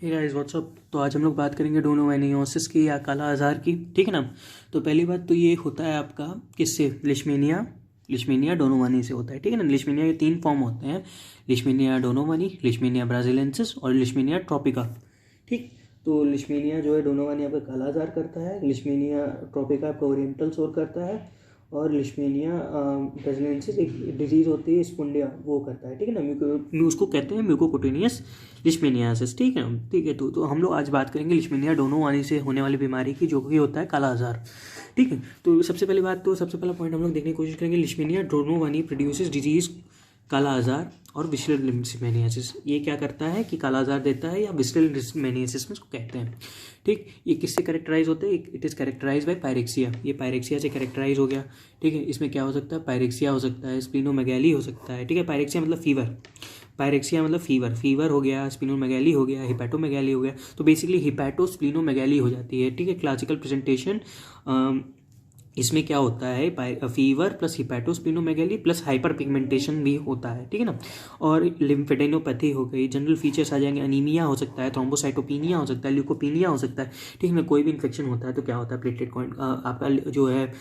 Hey guys what's up. तो आज हम लोग बात करेंगे डोनोवानियोसिस की या काला आज़ार की, ठीक है ना। तो पहली बात तो ये होता है आपका किससे, लिशमीनिया डोनोवानी से होता है, ठीक है ना। लिशमीनिया के 3 फॉर्म होते हैं, लिशमीनिया डोनोवानी, लिशमीनिया ब्राजिलेंसिस और लिशमीनिया ट्रॉपिका, ठीक। तो लिशमीनिया जो है डोनोवानी आपका काला आज़ार करता है, लिशमीनिया ट्रॉपिका आपका ओरिएंटल सोर करता है और लिशमीनिया ब्राजिलेंसिस एक डिजीज़ होती है स्पुंडिया, वो करता है, ठीक है ना। उसको कहते हैं म्यूकोकुटेनियस लिशमीनियासिस, ठीक है। ठीक है, तो हम लोग आज बात करेंगे लिशमीनिया डोनोवानी से होने वाली बीमारी की, जो कि होता है काला आज़ार, ठीक है। तो सबसे पहला पॉइंट हम लोग देखने की कोशिश करेंगे, लिशमीनिया डोनोवानी प्रोड्यूसेस डिजीज़ काला आज़ार और विसरल लिशमीनियासिस। ये क्या करता है कि काला आज़ार देता है या विसरल लिशमीनियासिस में इसको कहते हैं, ठीक। ये किससे कैरेक्टराइज होते हैं, it is characterise by pyrexia. ये पायरेक्सिया से कैरेक्टराइज हो गया, ठीक है। इसमें क्या हो सकता है, पायरेक्सिया हो सकता है, स्प्लिनोमेगैली हो सकता है, ठीक है। पायरेक्सिया मतलब फीवर हो गया, स्प्लिनोमेगैली हो गया, हिपैटोमेगैली हो गया। तो बेसिकली हिपैटोस्प्लिनोमेगैली हो जाती है, ठीक है। क्लासिकल प्रेजेंटेशन इसमें क्या होता है, fever plus hepatosplenomegaly plus hyperpigmentation भी होता है, ठीक है ना। और लिम्फेडेनोपैथी हो गई, जनरल फीचर्स आ जाएंगे, अनीमिया हो सकता है, थ्रोम्बोसाइटोपिनिया हो सकता है, ल्यूकोपिनिया हो सकता है, ठीक है ना। कोई भी इन्फेक्शन होता है तो क्या होता है, प्लेटलेट काउंट आपका जो है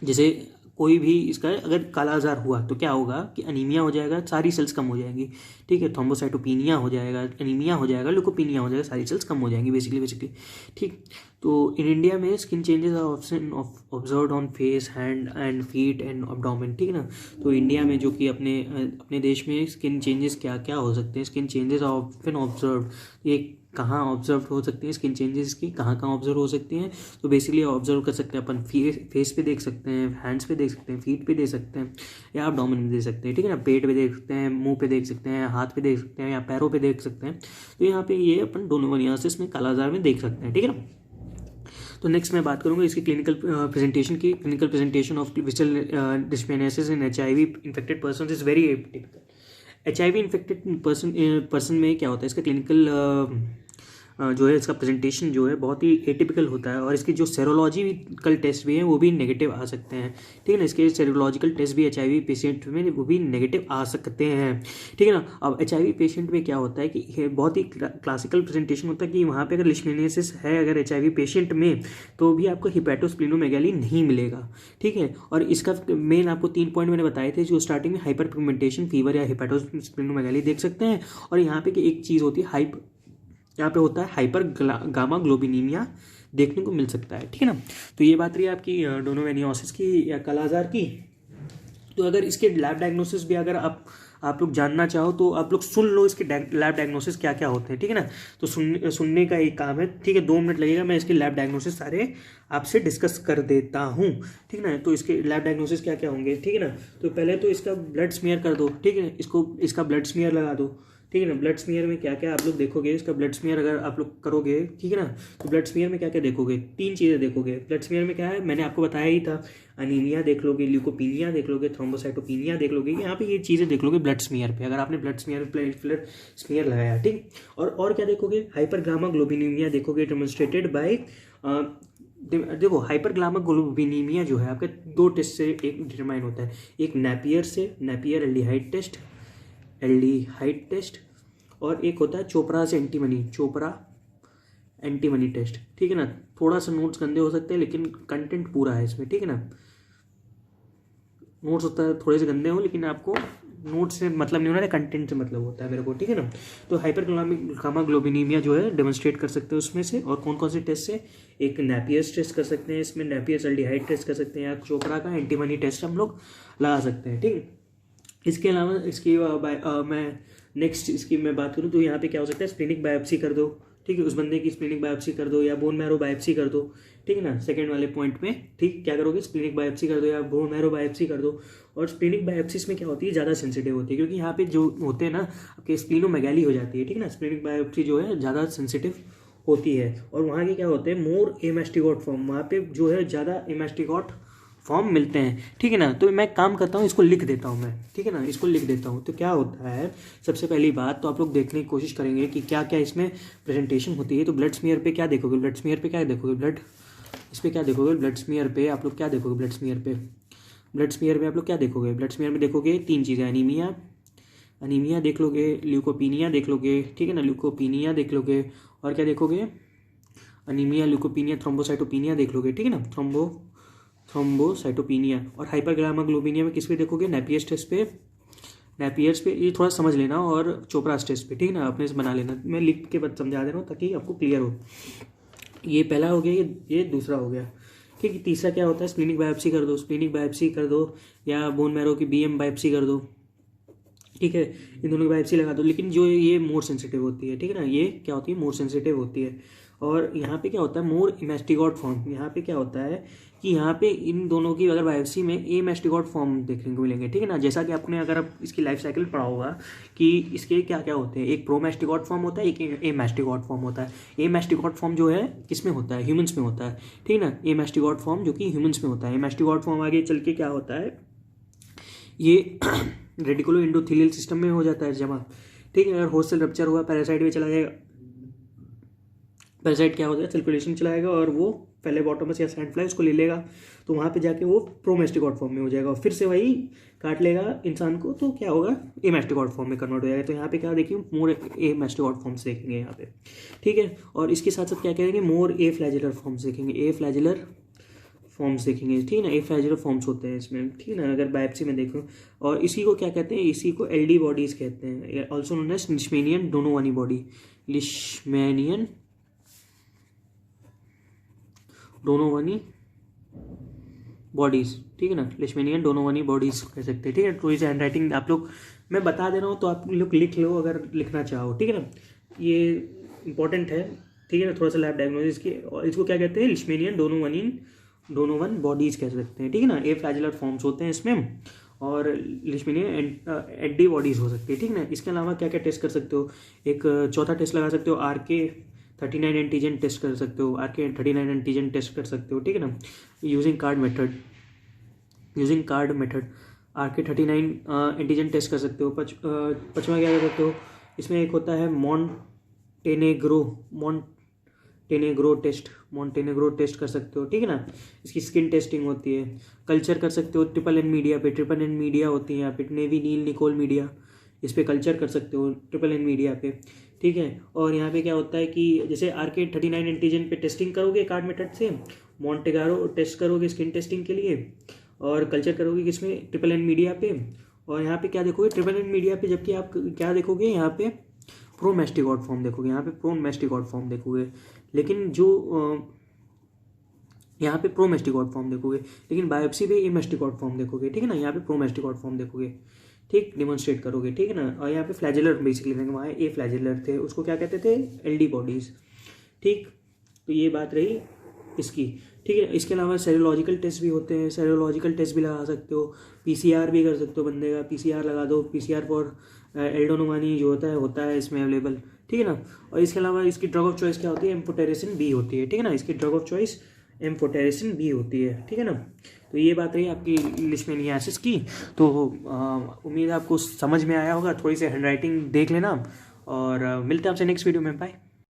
जैसे कोई भी इसका अगर काला आज़ार हुआ तो क्या होगा कि अनीमिया हो जाएगा, सारी सेल्स कम हो जाएंगी, ठीक है। थ्रोम्बोसाइटोपिनिया हो जाएगा, अनीमिया हो जाएगा, ल्यूकोपिनिया हो जाएगा, सारी सेल्स कम हो जाएंगी बेसिकली, ठीक। तो इन इंडिया में skin changes are option observed on face, hand and feet and abdomen, ठीक है ना। तो इंडिया में जो कि अपने देश में स्किन चेंजेस क्या क्या हो सकते हैं, skin changes are option observed, ये कहाँ ऑब्जर्व हो सकती हैं स्किन चेंजेस की, कहाँ ऑब्जर्व हो सकती हैं। तो बेसिकली ऑब्जर्व कर सकते हैं अपन फेस पे देख सकते हैं, हैंड्स पे देख सकते हैं, फीट पे देख सकते हैं या एब्डोमेन में देख सकते हैं, ठीक है ना। पेट पे देख सकते हैं, मुंह पे देख सकते हैं, हाथ पे देख सकते हैं या पैरों पे देख सकते हैं। तो यहाँ पे ये अपन डोनोवानियोसिस में काला आज़ार में देख सकते हैं, ठीक है ना। तो नेक्स्ट मैं बात करूँगा इसकी clinical presentation of visceral leishmaniasis in HIV infected person is very atypical. HIV infected person में क्या होता है, इसका क्लिनिकल जो है इसका प्रेजेंटेशन जो है बहुत ही एटिपिकल होता है और इसकी जो सेरोलॉजिकल टेस्ट भी हैं वो भी नेगेटिव आ सकते हैं, ठीक है ना। इसके सेरोलॉजिकल टेस्ट भी HIV पेशेंट में वो भी नेगेटिव आ सकते हैं, ठीक है ना। अब HIV पेशेंट में क्या होता है कि बहुत ही क्लासिकल प्रेजेंटेशन होता है कि वहाँ पे अगर लिशमीनियासिस है अगर HIV पेशेंट में तो भी आपको हिपैटोस्प्लिनोमेगैली नहीं मिलेगा, ठीक है। और इसका मेन आपको 3 पॉइंट मैंने बताए थे, जो स्टार्टिंग में हाइपर पिगमेंटेशन, फीवर या हिपैटोस्प्लिनोमेगैली देख सकते हैं। और यहाँ पे कि एक चीज़ होती है यहाँ पे होता है हाइपर गामा ग्लोबिनीमिया देखने को मिल सकता है, ठीक है ना। तो ये बात रही आपकी डोनोवेनियोसिस की या काला आज़ार की। तो अगर इसके लैब डायग्नोसिस भी अगर आप लोग जानना चाहो तो आप लोग सुन लो इसके लैब डायग्नोसिस क्या क्या होते हैं, ठीक है ना। तो सुनने का एक काम है, ठीक है। 2 मिनट लगेगा, मैं इसके लैब डायग्नोसिस सारे आपसे डिस्कस कर देता हूँ, ठीक है ना। तो इसके लैब डायग्नोसिस क्या क्या होंगे, ठीक है ना। तो पहले तो इसका ब्लड स्मीयर कर दो, ठीक है। इसका ब्लड स्मीयर लगा दो, ठीक है ना। ब्लड स्मीयर में क्या क्या आप लोग देखोगे, इसका ब्लड स्मीयर अगर आप लोग करोगे, ठीक है ना। तो ब्लड स्मीयर में क्या क्या देखोगे, 3 चीज़ें देखोगे। ब्लड स्मीयर में क्या है, मैंने आपको बताया ही था, अनीमिया देख लोगे, ल्यूकोपीनिया देख लोगे, थ्रोम्बोसाइटोपिनिया देख लोगे। यहाँ पे ये चीज़ें देख लोगे ब्लड स्मीयर पे, अगर आपने ब्लड स्मीयर लगाया, ठीक। और क्या देखोगे, हाइपर गामा ग्लोबिनीमिया देखोगे, डेमोन्स्ट्रेटेड बाय देखो हाइपर ग्लामा ग्लोबिनीमिया जो है आपके 2 टेस्ट से एक डिटरमाइन होता है, एक नेपियर एल्डिहाइड टेस्ट और एक होता है चोपड़ा एंटीमनी टेस्ट, ठीक है ना। थोड़ा सा नोट्स गंदे हो सकते हैं लेकिन कंटेंट पूरा है इसमें, ठीक है ना। नोट्स होता है थोड़े से गंदे हो लेकिन आपको नोट्स से मतलब नहीं होना है, कंटेंट से मतलब होता है मेरे को, ठीक है ना। तो हाइपर गामा ग्लोबिनीमिया जो है डेमोन्स्ट्रेट कर सकते हैं उसमें से। और कौन कौन से टेस्ट से, एक नेपियर्स टेस्ट कर सकते हैं, इसमें नेपियर्स एल्डिहाइड टेस्ट कर सकते हैं, या चोपड़ा का एंटीमनी टेस्ट हम लोग लगा सकते हैं, ठीक है। इसके अलावा इसकी मैं नेक्स्ट इसकी मैं बात करूँ तो यहाँ पे क्या हो सकता है, स्प्लीनिक बायोप्सी कर दो, ठीक है। उस बंदे की स्प्लीनिक बायोप्सी कर दो या बोन मैरो बायोप्सी कर दो, ठीक है ना। सेकंड वाले पॉइंट में, ठीक, क्या करोगे, स्प्लीनिक बायोप्सी कर दो या बोन मैरो बायोप्सी कर दो। और स्प्लीनिक बायोप्सीज में क्या होती है, ज़्यादा सेंसिटिव होती है, क्योंकि यहाँ पे जो होते हैं ना आपके स्प्लीनोमेगैली हो जाती है, ठीक है ना। स्प्लीनिक बायोप्सी जो है ज़्यादा सेंसिटिव होती है। और वहाँ के क्या होते हैं, मोर एमेस्टिगोट फॉर्म, वहाँ पे जो है ज़्यादा एमेस्टिगोट फॉर्म मिलते हैं, ठीक है ना। तो मैं काम करता हूँ, इसको लिख देता हूँ मैं, ठीक है ना, इसको लिख देता हूँ। तो क्या होता है, सबसे पहली बात तो आप लोग देखने की कोशिश करेंगे कि क्या क्या इसमें प्रेजेंटेशन होती है। तो ब्लड स्मीयर पे क्या देखोगे, ब्लड स्मीयर पे क्या देखोगे, इस पर क्या देखोगे, ब्लड स्मीयर पे आप लोग क्या देखोगे, ब्लड स्मीयर में आप लोग क्या देखोगे, ब्लड स्मीयर में देखोगे 3 चीज़ें, अनीमिया देख लोगे, ल्यूकोपीनिया देख लोगे, ठीक है ना, ल्यूकोपीनिया देख लोगे, और क्या देखोगे, अनीमिया, ल्यूकोपीनिया, थ्रोम्बोसाइटोपीनिया देख लोगे, ठीक है ना, थ्रोम्बोसाइटोपीनिया। और हाइपरग्लाइकोग्लोबिनिया में किस पे देखोगे, नेपियर्स टेस्ट पे, नेपियर्स पे, ये थोड़ा समझ लेना, और चोपरास टेस्ट पे, ठीक है ना, अपने से बना लेना, मैं लिख के समझा दे रहा हूँ ताकि आपको क्लियर हो। ये पहला हो गया, ये दूसरा हो गया, ठीक है। तीसरा क्या होता है, स्प्लीनिक बायोप्सी कर दो, स्प्लीनिक बायोप्सी कर दो, या बोन मैरो की BM बायोप्सी कर दो, ठीक है, इन दोनों की बायोप्सी लगा दो। लेकिन जो ये मोर सेंसिटिव होती है, ठीक है ना, ये क्या होती है, मोर सेंसिटिव होती है। और यहाँ पे क्या होता है, मोर इमेस्टिगॉट फॉर्म, यहाँ पे क्या होता है कि यहाँ पे इन दोनों की अगर बायोप्सी में ए मेस्टिगॉट फॉर्म देखने को मिलेंगे, ठीक है ना। जैसा कि आपने अगर आप इसकी लाइफ साइकिल पढ़ा होगा कि इसके क्या क्या होते हैं, एक प्रोमेस्टिगॉट फॉर्म होता है, एक ए मेस्टिगॉट फॉर्म होता है। ए मेस्टिगॉट फॉर्म जो है किस में होता है, ह्यूमंस में होता है, ठीक है ना, ए मेस्टिगॉट फॉर्म जो कि ह्यूमंस में होता है। ए मेस्टिगॉट फॉर्म आगे चल के क्या होता है, ये रेडिकुलो एंडोथेलियल सिस्टम में हो जाता है जमा, ठीक है। अगर होस्ट सेल रप्चर हुआ, पैरासाइट में चला जाएगा, पैरासाइट क्या होता है, सर्कुलेशन चलाएगा, और वो फेलेबोटोमस या सैंडफ्लाई उसको ले लेगा, तो वहाँ पे जाके वो प्रोमेस्टिकॉट फॉर्म में हो जाएगा, और फिर से वही काट लेगा इंसान को, तो क्या होगा, ए मेस्टिकॉट फॉर्म में कन्वर्ट हो जाएगा। तो यहाँ पे क्या देखिए, मोर ए मेस्टिकॉट फॉर्म्स देखेंगे यहाँ पे, ठीक है। और इसके साथ साथ क्या कहेंगे, मोर ए फ्लैजेलर फॉर्म्स देखेंगे, ए फ्लैजेलर फॉर्म्स देखेंगे, ठीक है ना, ए फ्लैजेलर फॉर्म्स होते हैं इसमें, ठीक है ना, अगर बायोप्सी में देखो। और इसी को क्या कहते हैं, इसी को LD बॉडीज कहते हैं, also known as leishmanian donovani body, leishmanian donovani bodies, ठीक है ना, लिशमेनियन डोनोवानी बॉडीज कह सकते हैं, ठीक है। तो इस हैंड राइटिंग आप लोग, मैं बता दे रहा हूँ तो आप लोग लिख लो अगर लिखना चाहो, ठीक है ना, ये इंपॉर्टेंट है, ठीक है ना, थोड़ा सा लैब डायग्नोसिस की। और इसको क्या कहते हैं, लिशमेनियन डोनोवन बॉडीज कह सकते हैं, ठीक है ना। ए फ्लैजेलर फॉर्म्स होते हैं इसमें, और लिशमेनियन एडी बॉडीज हो सकती है, ठीक है ना। इसके अलावा क्या क्या टेस्ट कर सकते हो, एक चौथा टेस्ट लगा सकते हो, RK39 एंटीजन टेस्ट कर सकते हो, RK39 एंटीजन टेस्ट कर सकते हो, ठीक है ना, using card method RK39 antigen test कर सकते हो। पचवा क्या कर सकते हो, इसमें एक होता है मॉन्टेनेग्रो टेस्ट कर सकते हो, ठीक है ना। इसकी स्किन टेस्टिंग होती है। कल्चर कर सकते हो ट्रिपल N मीडिया होती है यहाँ पे, नेवी नील निकोल मीडिया, इस पर कल्चर कर सकते हो ट्रिपल N मीडिया पे, ठीक है। और यहाँ पे क्या होता है कि जैसे RK39 एंटीजन पे टेस्टिंग करोगे कार्ड मेथड से, मॉन्टेगारो टेस्ट करोगे स्किन टेस्टिंग के लिए, और कल्चर करोगे किसमें, ट्रिपल N मीडिया पे। और यहाँ पे क्या देखोगे, ट्रिपल N मीडिया पे, जबकि आप क्या देखोगे यहाँ पे, प्रोमेस्टिकॉट फॉर्म देखोगे, यहाँ पे प्रोमेस्टिकॉट फॉर्म देखोगे, लेकिन जो यहाँ पे प्रोमेस्टिकॉट फॉर्म देखोगे, लेकिन बायोप्सी पे एमेस्टिकॉट फॉर्म देखोगे, ठीक है ना। यहाँ पे प्रोमेस्टिकॉट फॉर्म देखोगे, ठीक, डिमॉन्स्ट्रेट करोगे, ठीक है ना। और यहाँ पे फ्लैजेलर बेसिकली वहाँ ए फ्लैजेलर थे, उसको क्या कहते थे, LD बॉडीज, ठीक। तो ये बात रही इसकी, ठीक है। इसके अलावा सेरोलॉजिकल टेस्ट भी होते हैं, सेरोलॉजिकल टेस्ट भी लगा सकते हो, PCR भी कर सकते हो, बंदे का PCR लगा दो, PCR फॉर एल्डोनोवानी जो होता है इसमें अवेलेबल, ठीक है ना। और इसके अलावा इसकी ड्रग ऑफ चॉइस क्या होती है, एम्फोटेरिसिन B होती है, ठीक है ना, इसकी drug of choice amphotericin B होती है, ठीक है ना। तो ये बात रही आपकी लिशमेनियासिस की। तो उम्मीद है आपको समझ में आया होगा, थोड़ी सी हैंड राइटिंग देख लेना, और मिलते हैं आपसे नेक्स्ट वीडियो में, बाय।